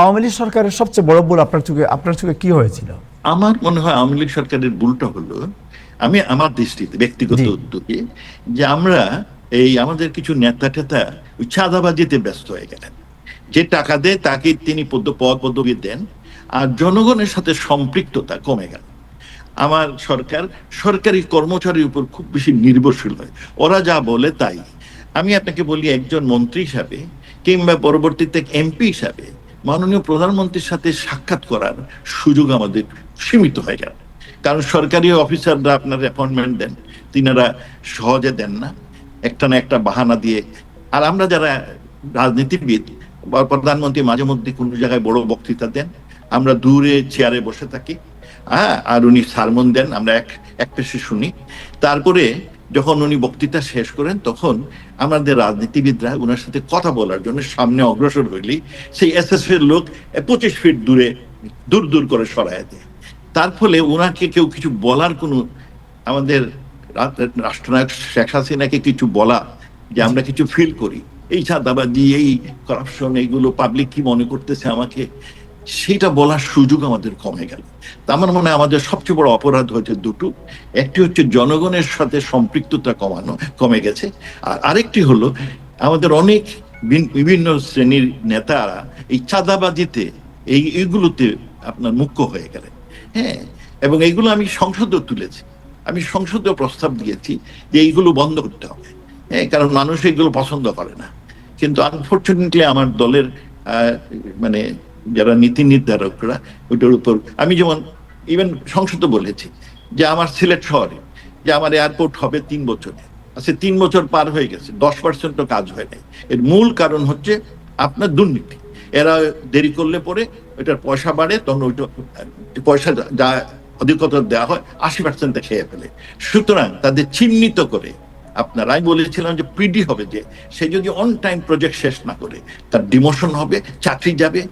আওয়ামী লীগ সরকারের সবচেয়ে বড় ভুল আপনার চোখে কি হয়েছিল? আমার মনে হয় আওয়ামী লীগ সরকারের ভুলটা হলো, আমি আমার দৃষ্টিতে ব্যক্তিগত জি। উদ্যোগে, যে আমরা আমাদের কিছু নেতা টেতা ওই চাঁদাবাজিতে ব্যস্ত হয়ে গেলেন। যে টাকা দেয় তাকে তিনি পদ পদবি দেন, আর জনগণের সাথে সম্পৃক্ততা কমে গেল। আমার সরকার সরকারি কর্মচারীর উপর খুব বেশি নির্ভরশীল হয়, ওরা যা বলে তাই। আমি আপনাকে বলি, একজন মন্ত্রী হিসাবে কিংবা পরবর্তীতে এমপি হিসাবে মাননীয় প্রধানমন্ত্রীর সাথে সাক্ষাৎ করার সুযোগ আমাদের সীমিত হয়ে গেল। কারণ সরকারি অফিসাররা আপনার অ্যাপয়েন্টমেন্ট দেন, তিনারা সহজে দেন না, একটা না একটা বাহানা দিয়ে। আর আমরা যারা রাজনীতিবিদ বা প্রধানমন্ত্রী মাঝে মধ্যে কোনো জায়গায় বড় বক্তৃতা দেন, আমরা দূরে চেয়ারে বসে থাকি, হ্যাঁ, আর উনি সারমন দেন, আমরা এক পেশে শুনি। তারপরে যখন উনি বক্তৃতা শেষ করেন, তখন আমাদের রাজনীতিবিদরা ওনার সাথে কথা বলার জন্য সামনে অগ্রসর হইলি সেই এসএস এর লোক 25 ফিট দূরে দূর দূর করে সরায় দেয়। তার ফলে ওনাকে কেউ কিছু বলার কোনো, আমাদের রাষ্ট্রনায়ক শেখ হাসিনাকে কিছু বলা, যে আমরা কিছু ফিল করি, এই চাঁদাবাজি, এই করাপশন, এইগুলো পাবলিক কি মনে করতেছে আমাকে, সেটা বলার সুযোগ আমাদের কমে গেল। তা আমার মনে হয় আমাদের সবচেয়ে বড় অপরাধ হচ্ছে দুটো। একটি হচ্ছে জনগণের সাথে সম্পৃক্ততা কমে গেছে, আর আরেকটি হলো আমাদের অনেক বিভিন্ন শ্রেণীর নেতারা এই চাঁদাবাজিতে, এইগুলোতে আপনার মুখ্য হয়ে গেলেন। হ্যাঁ, এবং এইগুলো আমি সংসদেও তুলেছি, আমি সংসদেও প্রস্তাব দিয়েছি যে এইগুলো বন্ধ করতে হবে। হ্যাঁ, কারণ মানুষ এগুলো পছন্দ করে না। কিন্তু আনফরচুনেটলি আমার দলের মানে যারা নীতি নির্ধারকরা ওইটার উপর, আমি যেমন ইভেন সংসদে বলেছি যে আমার সিলেট শহরে যে আমার এয়ারপোর্ট হবে 3 বছরে, আচ্ছা 3 বছর পার হয়ে গেছে, 10% কাজ হয় নাই। এর মূল কারণ হচ্ছে আপনার দুর্নীতি। এরা দেরি করলে পরে ওইটার পয়সা বাড়ে, তখন ওইটা পয়সা যা অধিকতা দেওয়া হয় 80% খেয়ে ফেলে। সুতরাং তাদের চিহ্নিত করে আমি বলেছিলাম যে পিডি হবে, যে সে যদি অন টাইম প্রজেক্ট শেষ না করে তার ডিমোশন হবে, চাকরি যাবে,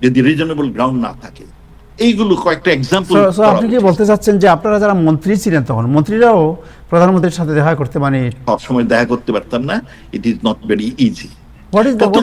যদি রিজনেবল গ্রাউন্ড না থাকে। এইগুলো কয়েকটা এক্সাম্পল। আপনি কি বলতে চাচ্ছেন যে আপনারা যারা মন্ত্রী ছিলেন তখন, মন্ত্রীরাও প্রধানমন্ত্রীর সাথে দেখা করতে, মানে সব সময় দেখা করতে পারতাম না, it is not very easy. তখন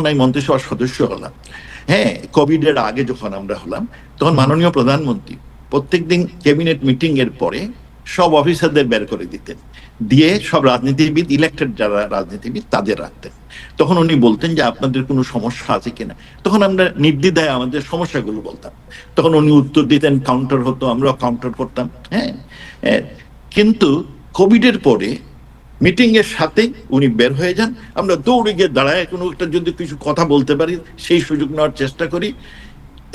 আমি মন্ত্রিসভার সদস্য হলাম, হ্যাঁ, কোভিড এর আগে যখন আমরা হলাম, তখন মাননীয় প্রধানমন্ত্রী প্রত্যেকদিন ক্যাবিনেট মিটিং এর পরে সব অফিসারদের বের করে দিতেন, দিয়ে সব রাজনীতিবিদ, ইলেক্টেড যারা রাজনীতিবিদ তাদের রাখতেন। তখন উনি বলতেন যে আপনাদের কোনো সমস্যা আছে কিনা, তখন আমরা নির্দ্বিধায় আমাদের সমস্যাগুলো বলতাম, তখন উনি উত্তর দিতেন, কাউন্টার হতো, আমরাও কাউন্টার করতাম। হ্যাঁ, কিন্তু কোভিড এর পরে মিটিং এর সাথে উনি বের হয়ে যান, আমরা দৌড়ে গিয়ে দাঁড়ায় কোনো একটা যদি কিছু কথা বলতে পারি সেই সুযোগ নেওয়ার চেষ্টা করি।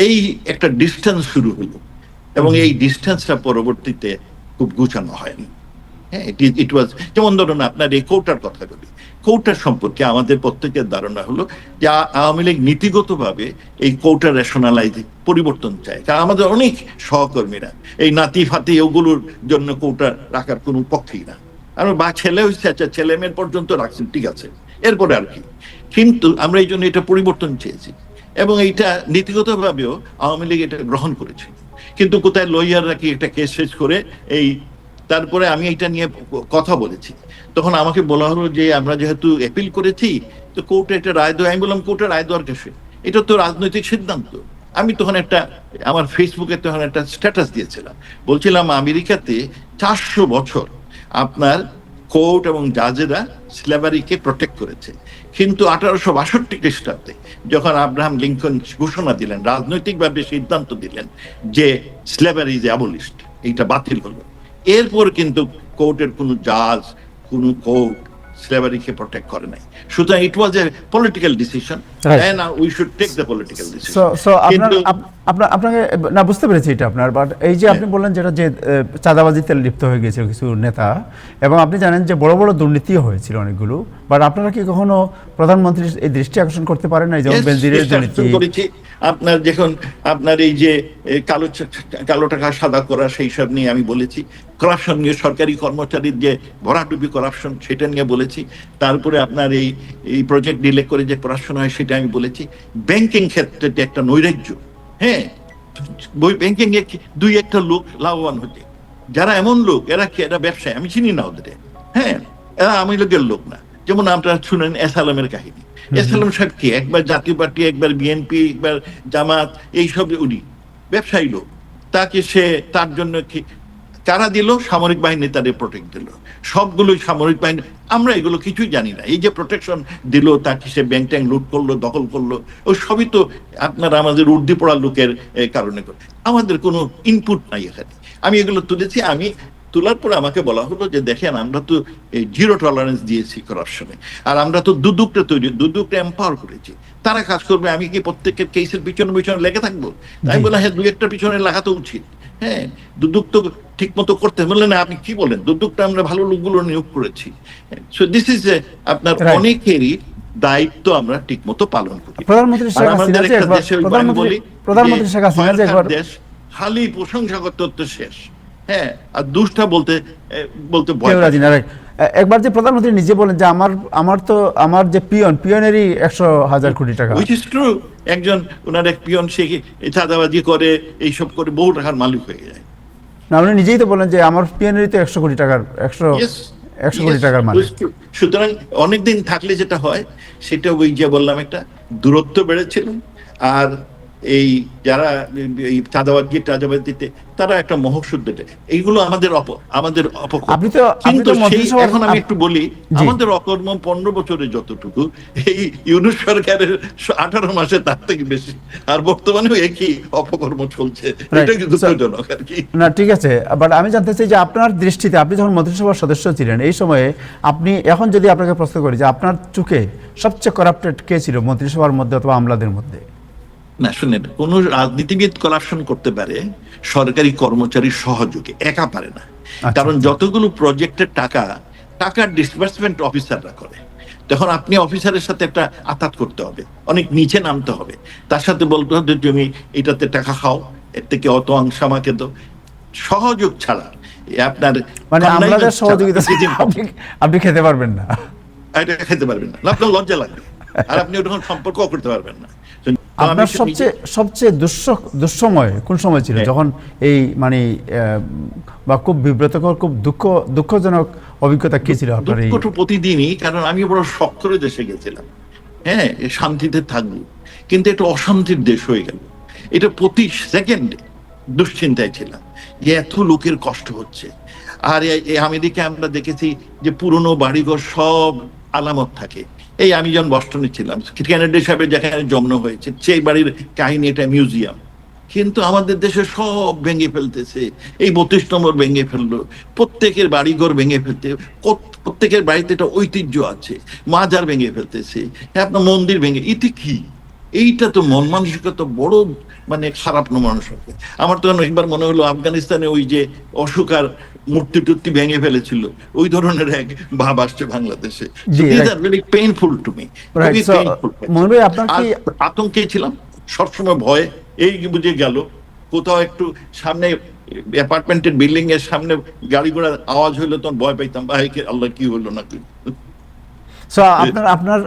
এই একটা ডিস্টেন্স শুরু হলো, এবং এই ডিস্টেন্সটা পরবর্তীতে খুব গুছানো হয়নি। হ্যাঁ, ইট ওয়াজ, যেমন ধরুন আপনার এই কোটার কথা বলি, কোটার সম্পর্কে আমাদের প্রত্যেকের ধারণা হলো যে আওয়ামী লীগ নীতিগতভাবে এই কোটা রেশনালাইজ পরিবর্তন চায়, কারণ আমাদের অনেক সহকর্মীরা এই নাতি ফাতি ওগুলোর জন্য কোটা রাখার কোনো পক্ষেই না। আর বা ছেলে হচ্ছে, আচ্ছা ছেলে মেয়ের পর্যন্ত রাখছেন, ঠিক আছে, এরপরে আর কি। কিন্তু আমরা এই জন্য এটা পরিবর্তন চেয়েছি, এবং এইটা নীতিগতভাবেও আওয়ামী লীগ এটা গ্রহণ করেছে। কিন্তু কোথায় লয়াররা কি একটা কেস শেষ করে তারপরে আমি এটা নিয়ে কথা বলেছি, তখন আমাকে বলা হলো যে আমরা যেহেতু অ্যাপিল করেছি, তো কোর্টে একটা রায় দেয়। আমি বললাম কোর্টে রায় দেওয়ার কেসে, এটা তো রাজনৈতিক সিদ্ধান্ত। আমি তখন আমার ফেসবুকে তখন একটা স্ট্যাটাস দিয়েছিলাম, বলছিলাম আমেরিকাতে 400 বছর আপনার কোর্ট এবং জাজেরা স্লেভারিকে প্রোটেক্ট করেছে, কিন্তু 1862 খ্রিস্টাব্দে যখন আব্রাহাম লিঙ্কন ঘোষণা দিলেন, রাজনৈতিকভাবে সিদ্ধান্ত দিলেন যে স্লেভারি ইজ অ্যাবলিশড, এইটা বাতিল হলো, এরপর কিন্তু কোর্টের কোনো জাজ, কোনো কোর্ট স্লেভারিকে প্রোটেক্ট করে নাই। সুতরাং it was a political decision, and we should take the political decision. আপনাকে না, বুঝতে পেরেছি এটা আপনার, বাট এই যে আপনি বললেন যেটা, যে চাঁদাবাজিতে লিপ্ত হয়ে গেছে কিছু নেতা, এবং আপনি জানেন যে বড় বড় দুর্নীতিও হয়েছিল অনেকগুলো, বাট আপনারা কি কখনো প্রধানমন্ত্রীর এই দৃষ্টি আকর্ষণ করতে পারেন না? যেমন বেনজিরের দুর্নীতি, আপনার যখন আপনার এই যে কালো টাকা সাদা করা, সেই সব নিয়ে আমি বলেছি। করাপশন নিয়ে, সরকারি কর্মচারীর যে ভরাডুবি করাপশন, সেটা নিয়ে বলেছি। তারপরে আপনার এই প্রজেক্ট ডিলে করে যে করাপশন হয়, সেটা আমি বলেছি। ব্যাংকিং ক্ষেত্রে যে একটা নৈরাজ্য, হ্যাঁ, ব্যাংকিং এ 2-1টা লোক লাভবান হচ্ছে, যারা এমন লোক, এরা ব্যবসায়, আমি চিনি না ওদের, হ্যাঁ, এরা আওয়ামী লীগের লোক না, যেমন আপনারা শুনেন এসালামের কাহিনী। এসালাম সাহেব কি একবার জাতীয় পার্টি, একবার বিএনপি, একবার জামাত, এইসব উনি ব্যবসায়ী লোক। তাকে সে তার জন্য কারা দিল? সামরিক বাহিনী তাদের প্রোটেক্ট দিল, সবগুলোই সামরিক বাহিনী। আমরা এগুলো কিছুই জানি না। এই যে প্রোটেকশন দিল, তাকে সে ব্যাংক ট্যাঙ্ক লুট করলো, দখল করলো, ও সবই তো আপনারা আমাদের উর্দি পড়া লোকের কারণে করে। আমাদের কোনো ইনপুট নাই এখানে। আমি এগুলো তুলেছি। আমি তোলার পরে আমাকে বলা হলো যে দেখেন, আমরা তো জিরো টলারেন্স দিয়েছি করাপশনে, আর আমরা তো দুদকটা তৈরি, দুদকটা এম্পাওয়ার করেছি, তারা কাজ করবে। আমি কি প্রত্যেকের কেসের পিছনে পিছনে লেগে থাকবো? আমি বললাম হ্যাঁ, দুই একটা পিছনে লাগা তো উচিত। হ্যাঁ, দুদক তো ঠিক মতো করতে বললেন না। আপনি কি বলেন? দুদকটা আমরা ভালো লোকগুলো নিয়োগ করেছি। সো দিস ইজ আপনার অনেকেরই দায়িত্ব আমরা ঠিক মতো পালন করি। প্রধানমন্ত্রী শেখ হাসিনা যে একবার প্রধানমন্ত্রী শেখ হাসিনা যে একবার দেশ খালি প্রশংসা করতে করতে শেষ। হ্যাঁ, আর দুষ্টা বলতে বলতে ভয় রাজি না। একবার যে প্রধানমন্ত্রী নিজে বলেন যে আমার যে পিয়নেরই 100,000 কোটি টাকা। which is true। একজন ওনার এক পিয়ন, সে চাঁদাবাজি করে, এইসব করে বহু টাকার মালিক হয়ে যায়। না, উনি নিজেই তো বলেন যে আমার পিয়নেরই তো 100 কোটি টাকার 100 কোটি টাকার মালিক। সুতরাং অনেকদিন থাকলে যেটা হয় সেটা ওই যে বললাম, একটা দূরত্ব বেড়েছিল। আর এই যারা এই চাঁদাবাজ দিতে, তারা একটা মহসুদ দিতে, এইগুলো আমাদের কিন্তু এখন আমি একটু বলি, আমাদের অকর্ম 15 বছরে যতটুকু, এই ইউনূস সরকারের 18 মাসে তার থেকে বেশি। আর বর্তমানেও একই অপকর্ম চলছে। এটা কিন্তু দুঃখজনক আর কি। না, ঠিক আছে, বাট আমি জানতে চাই যে আপনার দৃষ্টিতে, আপনি যখন মন্ত্রিসভার সদস্য ছিলেন এই সময়ে, আপনি এখন যদি আপনাকে প্রশ্ন করি যে আপনার চোখে সবচেয়ে করাপ্টেড কে ছিল মন্ত্রিসভার মধ্যে অথবা আমলাদের মধ্যে? না, শুনেন, কোন রাজনীতিবিদ করাপশন করতে পারে সরকারি কর্মচারীর সহযোগে, একা পারে না। কারণ যতগুলো প্রজেক্টের টাকার ডিসবার্সমেন্ট অফিসাররা করে, তখন আপনি অফিসারের সাথে একটা আতাত করতে হবে, অনেক নিচে নামতে হবে, তার সাথে বলতে হবে তুমি এটাতে টাকা খাও, এর থেকে অত অংশ আমাকে দাও। সহযোগ ছাড়া আপনার মানে আমলাদের সহযোগিতা আপনি খেতে পারবেন না, এটা খেতে পারবেন না, আপনার লজ্জা লাগবে, আর আপনি ওরকম সম্পর্ক করতে পারবেন না। আপনার সবচেয়ে দুঃসময় কোন সময় ছিল, যখন এই মানে বা খুব বিব্রতকর, খুব দুঃখজনক অভিজ্ঞতা কি ছিল আপনার? এই প্রতিদিনই, কারণ আমি বড় শখ করে দেশে গেছিলাম, হ্যাঁ, শান্তিতে থাকবো, কিন্তু এটা অশান্তির দেশ হয়ে গেল। এটা প্রতি সেকেন্ডে দুশ্চিন্তায় ছিলাম যে এত লোকের কষ্ট হচ্ছে। আর আমেরিকা আমরা দেখেছি যে পুরনো বাড়িঘর সব আলামত থাকে। এই আমি যখন বস্টনে ছিলাম, কেনেডি সাহেবের যেখানে জন্ম হয়েছে, সেই বাড়ির কাহিনী, এটা মিউজিয়াম। কিন্তু আমাদের দেশে সব ভেঙে ফেলতেছে। এই 32 নম্বর ভেঙে ফেললো, প্রত্যেকের বাড়িঘর ভেঙে ফেলতে, প্রত্যেকের বাড়িতে একটা ঐতিহ্য আছে, মাজার ভেঙে ফেলতেছে, আপনার মন্দির ভেঙে। এতে কি? এইটা তো মন মানসিকতা বড় মানে খারাপ মানসিকতা। আমার তো একবার মনে হলো আফগানিস্তানে ওই যে অশোকার মূর্তি টুর্তি ভেঙে ফেলেছিল, ওই ধরনের এক ভাব আসছে বাংলাদেশে। Painful to me. আতঙ্কে ছিলাম সবসময়, ভয়ে। এই বুঝে গেল কোথাও একটু সামনে অ্যাপার্টমেন্টের বিল্ডিং এর সামনে গাড়ি ঘোড়ার আওয়াজ হইলো, তখন ভয় পাইতাম, ভাইকে আল্লাহ কি হইলো না কি।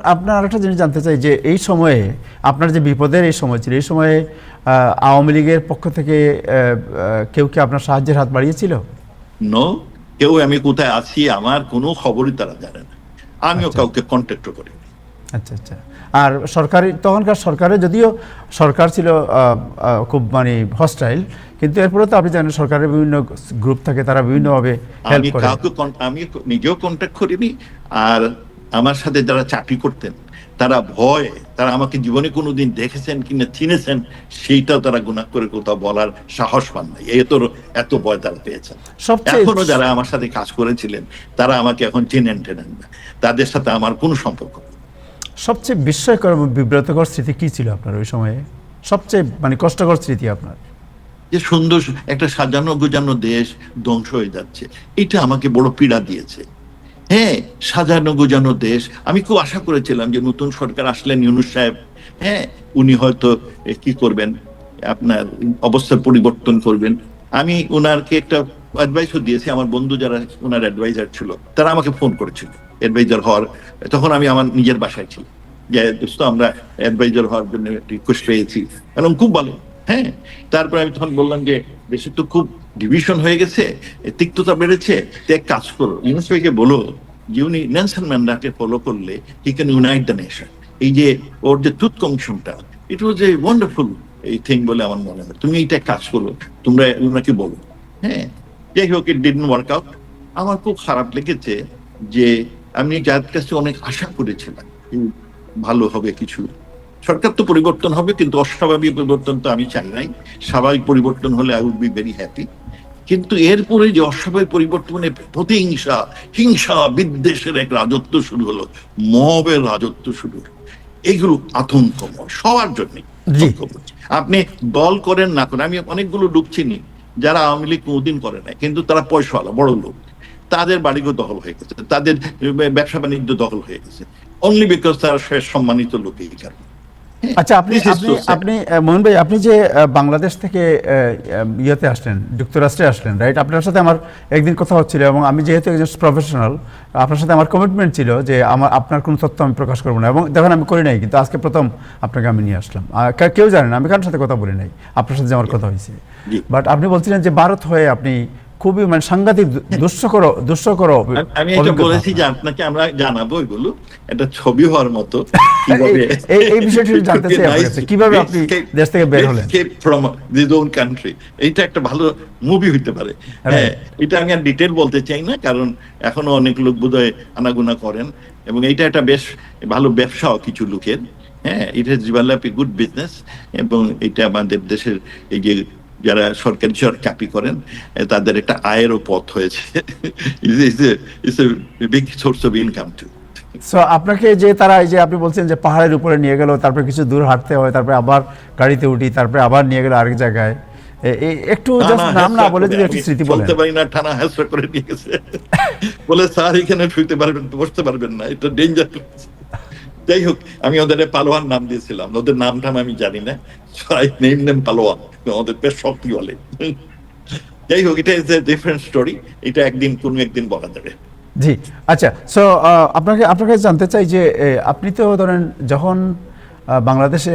আপনার আরেকটা জিনিস জানতে চাই যে এই সময়ে আপনার যে বিপদের এই সময় ছিল, এই সময়ে আওয়ামী লীগের পক্ষ থেকে কেউ কি আপনার সাহায্যের হাত বাড়িয়েছিল? নো, কেউ আমি কোথায় আছি আমার কোনো খবরই তারা জানে না, আমিও কাউকে কন্ট্যাক্ট করি। আচ্ছা আচ্ছা। আর তখনকার সরকারে, যদিও সরকার ছিল খুব মানে হস্টাইল, কিন্তু এরপরে তো আপনি জানেন সরকারের বিভিন্ন গ্রুপ থাকে, তারা বিভিন্নভাবে হেল্প করে। আমি নিজেও কন্ট্যাক্ট করিনি, আর আমার সাথে যারা চাকরি করতেন তারা তারা আমাকে জীবনে কোনোদিন দেখেছেন কিনা চিনেছেন সেইটাও তারা গুনাহ করে কোথাও বলার সাহস পান নাই। এত ভয় তারা পেয়েছেন। এখনো যারা আমার সাথে কাজ করেছিলেন তারা আমাকে এখন চেনেন না, তাদের সাথে আমার কোনো সম্পর্ক নেই। সবচেয়ে বিস্ময়কর বিব্রতকর স্মৃতি কি ছিল আপনার ওই সময়ে? সবচেয়ে মানে কষ্টকর স্মৃতি আপনার? যে সুন্দর একটা সাজানো গোজানো দেশ ধ্বংস হয়ে যাচ্ছে, এটা আমাকে বড় পীড়া দিয়েছে। হ্যাঁ, সাজানো গোজানো দেশ। আমি খুব আশা করেছিলাম যে নতুন সরকার আসলেন, ইউনূস সাহেব, হ্যাঁ, উনি হয়তো কি করবেন, আপনার অবস্থার পরিবর্তন করবেন। আমি ওনারকে একটা অ্যাডভাইসও দিয়েছি। আমার বন্ধু যারা ওনার অ্যাডভাইজার ছিল তারা আমাকে ফোন করেছিল অ্যাডভাইজার হওয়ার। তখন আমি আমার নিজের বাসায় ছিলাম, যে দোস্ত আমরা অ্যাডভাইজার হওয়ার জন্য রিকোয়েস্ট পেয়েছি, এবং খুব ভালো। হ্যাঁ, তারপরে আমি তখন বললাম যে দেশে তো খুব ডিভিশন হয়ে গেছে, তিক্ততা বেড়েছে, এক কাজ করো, ইউনূস ভাইকে বলো যে উনি নেলসন ম্যান্ডেলাকে ফলো করলে he can unite the nation. এই যে ওর যে টুথ কমিশনটা, ইট ওয়াজ এ ওয়ান্ডারফুল এই থিং বলে আমার মনে হয়। তুমি এইটা কাজ করো, তোমরা ওনাকে বলো। হ্যাঁ, যাই হোক, ইট ডিডন্ট ওয়ার্ক আউট। আমার খুব খারাপ লেগেছে যে আমি যার কাছে অনেক আশা করেছিলাম ভালো হবে কিছু। সরকার তো পরিবর্তন হবে, কিন্তু অস্বাভাবিক পরিবর্তন তো আমি চাই নাই। স্বাভাবিক পরিবর্তন হলে I would be very happy. কিন্তু এরপরে যে অস্বাভাবিক পরিবর্তনে প্রতিহিংসা, হিংসা, বিদ্বেষের এক রাজত্ব শুরু হলো, মবের রাজত্ব শুরু হলো, এগুলো আতঙ্কময় সবার জন্য। জি। আপনি দল করেন না করেন, আমি অনেকগুলো লোক চিনি যারা আওয়ামী লীগ কোনদিন করে নাই, কিন্তু তারা পয়সাওয়ালা বড় লোক, তাদের বাড়িঘর দখল হয়ে গেছে, তাদের ব্যবসা বাণিজ্য দখল হয়ে গেছে, অনলি বিকজ তারা শেষ সম্মানিত লোক এই কারণে। আচ্ছা, আপনি আপনি আপনি মোহন ভাই, আপনি যে বাংলাদেশ থেকে ইয়েতে আসলেন, যুক্তরাষ্ট্রে আসলেন, রাইট? আপনার সাথে আমার একদিন কথা হচ্ছিল, এবং আমি যেহেতু একজন প্রফেশনাল, আপনার সাথে আমার কমিটমেন্ট ছিল যে আপনার কোনো তথ্য আমি প্রকাশ করবো না, এবং দেখুন আমি করি নাই, কিন্তু আজকে প্রথম আপনাকে আমি নিয়ে আসলাম। কেউ জানেন আমি কারোর সাথে কথা বলি নাই, আপনার সাথে যে আমার কথা হয়েছে। বাট আপনি বলছিলেন যে ভারত হয়ে আপনি খুবই মানে সাংঘাতিক দুঃস্থকর আমি এটা বলেছি যে আপনাকে আমরা জানাবো এগুলো, একটা ছবি হওয়ার মতো। এই বিষয়টি জানতে চাই আপনার কাছে, কিভাবে আপনি দেশ থেকে বের হলেন ফ্রম দিস ওন কান্ট্রি। এইটা একটা ভালো মুভি হইতে পারে। হ্যাঁ, এটা আমি আর ডিটেল বলতে চাই না, কারণ এখনো অনেক লোক বোধহয় আনাগুনা করেন, এবং এইটা একটা বেশ ভালো ব্যবসাও কিছু লোকের। হ্যাঁ, it has develop a good business, এবং এটা আমাদের দেশের এই যে যারা সরকারি চাকরি করেন তাদের একটা আয়েরও পথ হয়েছে। Big source of income too. So আপনাকে যে তারা, এই যে আপনি বলছেন যে পাহাড়ের উপরে নিয়ে গেল, তারপরে কিছু দূর হাঁটতে হয়, তারপরে আবার গাড়িতে উঠি, তারপরে আবার নিয়ে গেল আরেক জায়গায়, একটু জাস্ট নাম না বলে যদি একটু স্মৃতি বলেন। বলতে পারি না, টানা হ্যাসরা করে নিয়ে গেছে, বলে স্যার এখানে শুইতে পারবেন, বসতে পারবেন না, এটা ডেঞ্জার। যাই হোক, আমি ওদের পালোয়ান নাম দিয়েছিলাম, ওদের নামটা আমি জানি না, পালোয়ান, ওদের বেশ শক্তি বলে। যাই হোক, এটা ইজ এ ডিফারেন্ট স্টোরি, এটা কোনো একদিন বলা যাবে। জি, আচ্ছা। সো আপনাকে জানতে চাই যে আপনি তো ধরেন যখন বাংলাদেশে